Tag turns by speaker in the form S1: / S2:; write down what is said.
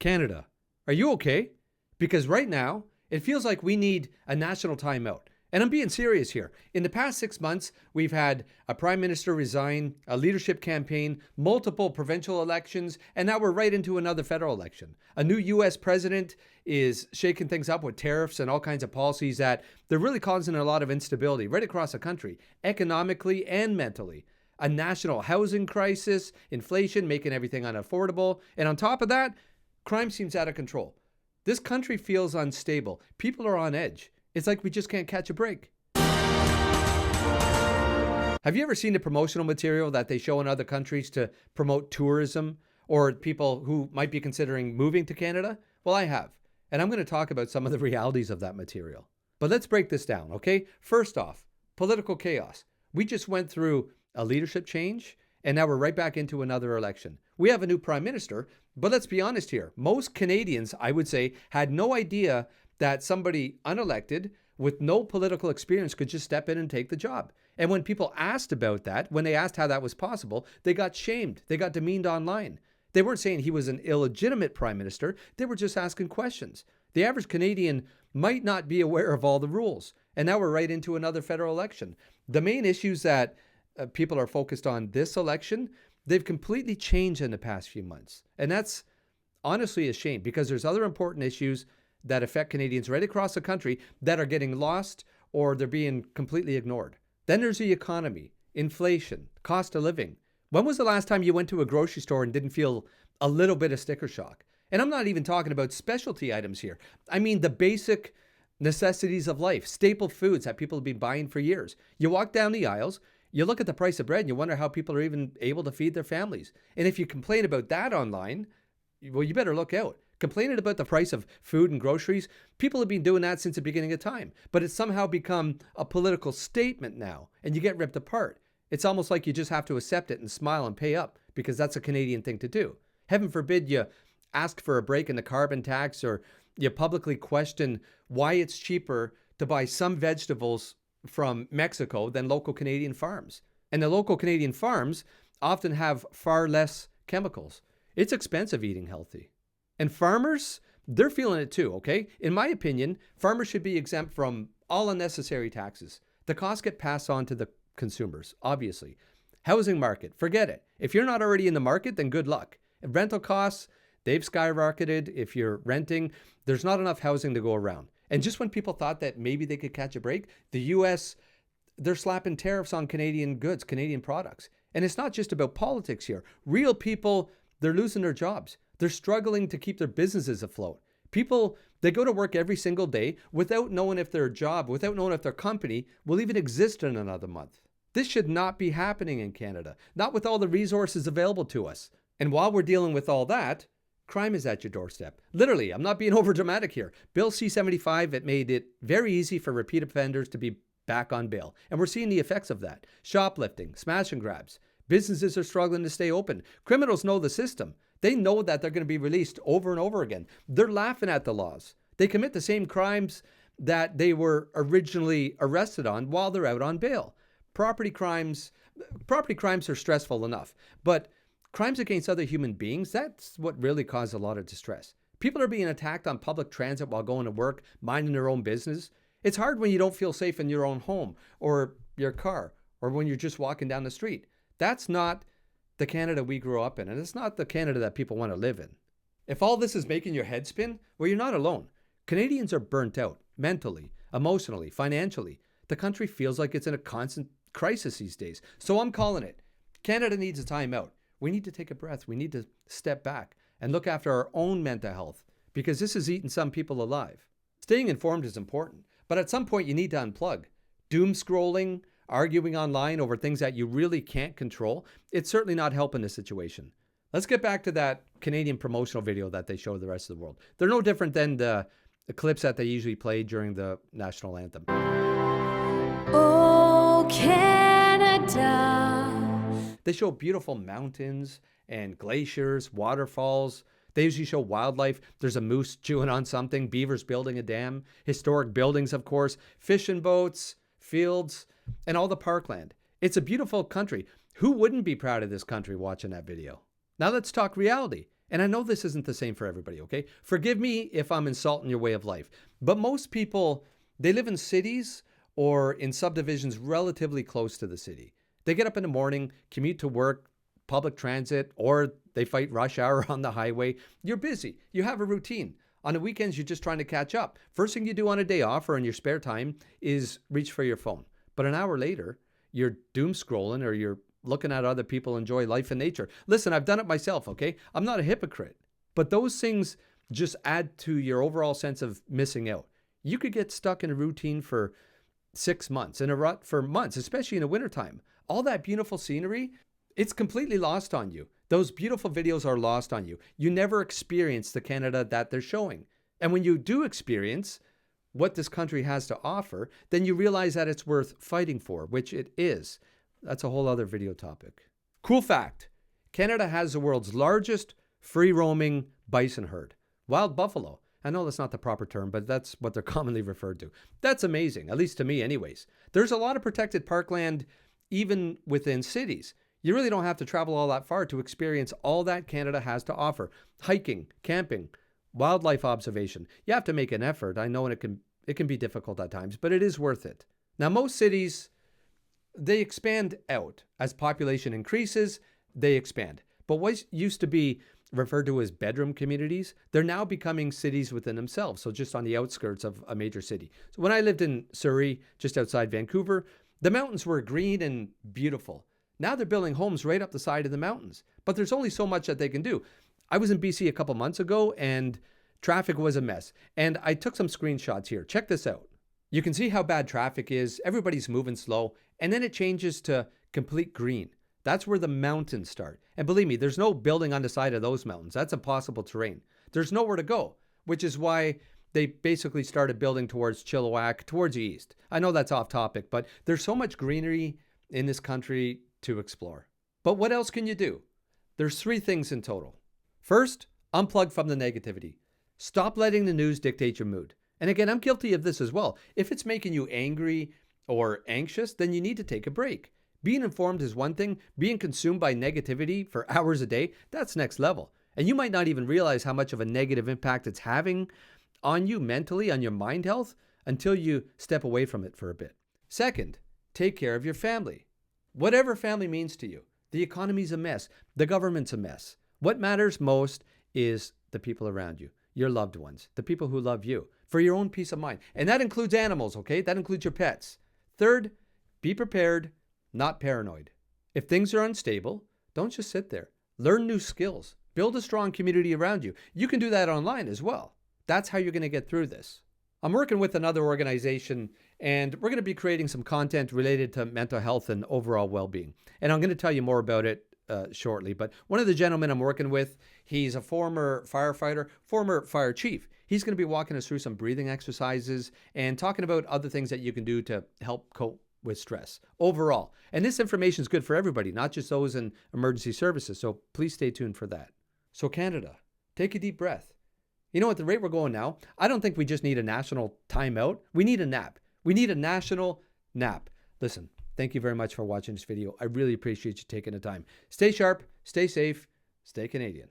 S1: Canada, are you okay? Because right now, it feels like we need a national timeout. And I'm being serious here. In the past 6 months, we've had a prime minister resign, a leadership campaign, multiple provincial elections, and now we're right into another federal election. A new US president is shaking things up with tariffs and all kinds of policies that they're really causing a lot of instability right across the country, economically and mentally. A national housing crisis, inflation making everything unaffordable, and on top of that, crime seems out of control. This country feels unstable. People are on edge. It's like we just can't catch a break. Have you ever seen the promotional material that they show in other countries to promote tourism or people who might be considering moving to Canada? Well, I have. And I'm going to talk about some of the realities of that material. But let's break this down, okay? First off, political chaos. We just went through a leadership change, and now we're right back into another election. We have a new prime minister, but let's be honest here. Most Canadians, I would say, had no idea that somebody unelected with no political experience could just step in and take the job. And when people asked about that, when they asked how that was possible, they got shamed. They got demeaned online. They weren't saying he was an illegitimate prime minister. They were just asking questions. The average Canadian might not be aware of all the rules. And now we're right into another federal election. The main issues that people are focused on this election, they've completely changed in the past few months. And that's honestly a shame because there's other important issues that affect Canadians right across the country that are getting lost or they're being completely ignored. Then there's the economy, inflation, cost of living. When was the last time you went to a grocery store and didn't feel a little bit of sticker shock? And I'm not even talking about specialty items here. I mean the basic necessities of life, staple foods that people have been buying for years. You walk down the aisles, you look at the price of bread and you wonder how people are even able to feed their families. And if you complain about that online, well, you better look out. Complaining about the price of food and groceries, people have been doing that since the beginning of time. But it's somehow become a political statement now, and you get ripped apart. It's almost like you just have to accept it and smile and pay up because that's a Canadian thing to do. Heaven forbid you ask for a break in the carbon tax or you publicly question why it's cheaper to buy some vegetables from Mexico than local Canadian farms. And the local Canadian farms often have far less chemicals. It's expensive eating healthy. And farmers, they're feeling it too, okay? In my opinion, farmers should be exempt from all unnecessary taxes. The costs get passed on to the consumers, obviously. Housing market, forget it. If you're not already in the market, then good luck. Rental costs, they've skyrocketed. If you're renting, there's not enough housing to go around. And just when people thought that maybe they could catch a break, the US, they're slapping tariffs on Canadian goods, Canadian products. And it's not just about politics here. Real people, they're losing their jobs. They're struggling to keep their businesses afloat. People, they go to work every single day without knowing if their job, without knowing if their company will even exist in another month. This should not be happening in Canada, not with all the resources available to us. And while we're dealing with all that, crime is at your doorstep. Literally, I'm not being overdramatic here. Bill C-75, it made it very easy for repeat offenders to be back on bail. And we're seeing the effects of that. Shoplifting, smash and grabs. Businesses are struggling to stay open. Criminals know the system. They know that they're going to be released over and over again. They're laughing at the laws. They commit the same crimes that they were originally arrested on while they're out on bail. Property crimes are stressful enough, but crimes against other human beings, that's what really causes a lot of distress. People are being attacked on public transit while going to work, minding their own business. It's hard when you don't feel safe in your own home or your car or when you're just walking down the street. That's not the Canada we grew up in, and it's not the Canada that people want to live in. If all this is making your head spin, well, you're not alone. Canadians are burnt out mentally, emotionally, financially. The country feels like it's in a constant crisis these days. So I'm calling it. Canada needs a timeout. We need to take a breath. We need to step back and look after our own mental health because this is eating some people alive. Staying informed is important, but at some point you need to unplug. Doom scrolling, arguing online over things that you really can't control, it's certainly not helping the situation. Let's get back to that Canadian promotional video that they show the rest of the world. They're no different than the clips that they usually play during the national anthem.
S2: Oh, Canada.
S1: They show beautiful mountains and glaciers, waterfalls. They usually show wildlife. There's a moose chewing on something, beavers building a dam, historic buildings, of course, fishing boats, fields, and all the parkland. It's a beautiful country. Who wouldn't be proud of this country watching that video? Now let's talk reality. And I know this isn't the same for everybody, okay? Forgive me if I'm insulting your way of life. But most people, they live in cities or in subdivisions relatively close to the city. They get up in the morning, commute to work, public transit, or they fight rush hour on the highway. You're busy. You have a routine. On the weekends, you're just trying to catch up. First thing you do on a day off or in your spare time is reach for your phone. But an hour later, you're doom scrolling or you're looking at other people enjoy life and nature. Listen, I've done it myself, okay? I'm not a hypocrite. But those things just add to your overall sense of missing out. You could get stuck in a routine for 6 months, in a rut for months, especially in the wintertime. All that beautiful scenery, it's completely lost on you. Those beautiful videos are lost on you. You never experience the Canada that they're showing. And when you do experience what this country has to offer, then you realize that it's worth fighting for, which it is. That's a whole other video topic. Cool fact, Canada has the world's largest free-roaming bison herd. Wild buffalo. I know that's not the proper term, but that's what they're commonly referred to. That's amazing, at least to me anyways. There's a lot of protected parkland even within cities. You really don't have to travel all that far to experience all that Canada has to offer. Hiking, camping, wildlife observation. You have to make an effort. I know, and it can be difficult at times, but it is worth it. Now, most cities, they expand out. As population increases, they expand. But what used to be referred to as bedroom communities, they're now becoming cities within themselves, so just on the outskirts of a major city. So when I lived in Surrey, just outside Vancouver, the mountains were green and beautiful. Now they're building homes right up the side of the mountains, but there's only so much that they can do. I was in BC a couple months ago and traffic was a mess. And I took some screenshots here. Check this out. You can see how bad traffic is. Everybody's moving slow. And then it changes to complete green. That's where the mountains start. And believe me, there's no building on the side of those mountains. That's impossible terrain. There's nowhere to go, which is why they basically started building towards Chilliwack, towards the east. I know that's off topic, but there's so much greenery in this country to explore. But what else can you do? There's 3 things in total. First, unplug from the negativity. Stop letting the news dictate your mood. And again, I'm guilty of this as well. If it's making you angry or anxious, then you need to take a break. Being informed is one thing. Being consumed by negativity for hours a day, that's next level. And you might not even realize how much of a negative impact it's having on you mentally, on your mind health, until you step away from it for a bit. Second, take care of your family. Whatever family means to you. The economy's a mess. The government's a mess. What matters most is the people around you, your loved ones, the people who love you, for your own peace of mind. And that includes animals, okay? That includes your pets. Third, be prepared, not paranoid. If things are unstable, don't just sit there. Learn new skills. Build a strong community around you. You can do that online as well. That's how you're going to get through this. I'm working with another organization, and we're going to be creating some content related to mental health and overall well-being. And I'm going to tell you more about it shortly. But one of the gentlemen I'm working with, he's a former firefighter, former fire chief. He's going to be walking us through some breathing exercises and talking about other things that you can do to help cope with stress overall. And this information is good for everybody, not just those in emergency services. So please stay tuned for that. So Canada, take a deep breath. You know, at the rate we're going now, I don't think we just need a national timeout. We need a nap. We need a national nap. Listen, thank you very much for watching this video. I really appreciate you taking the time. Stay sharp, stay safe, stay Canadian.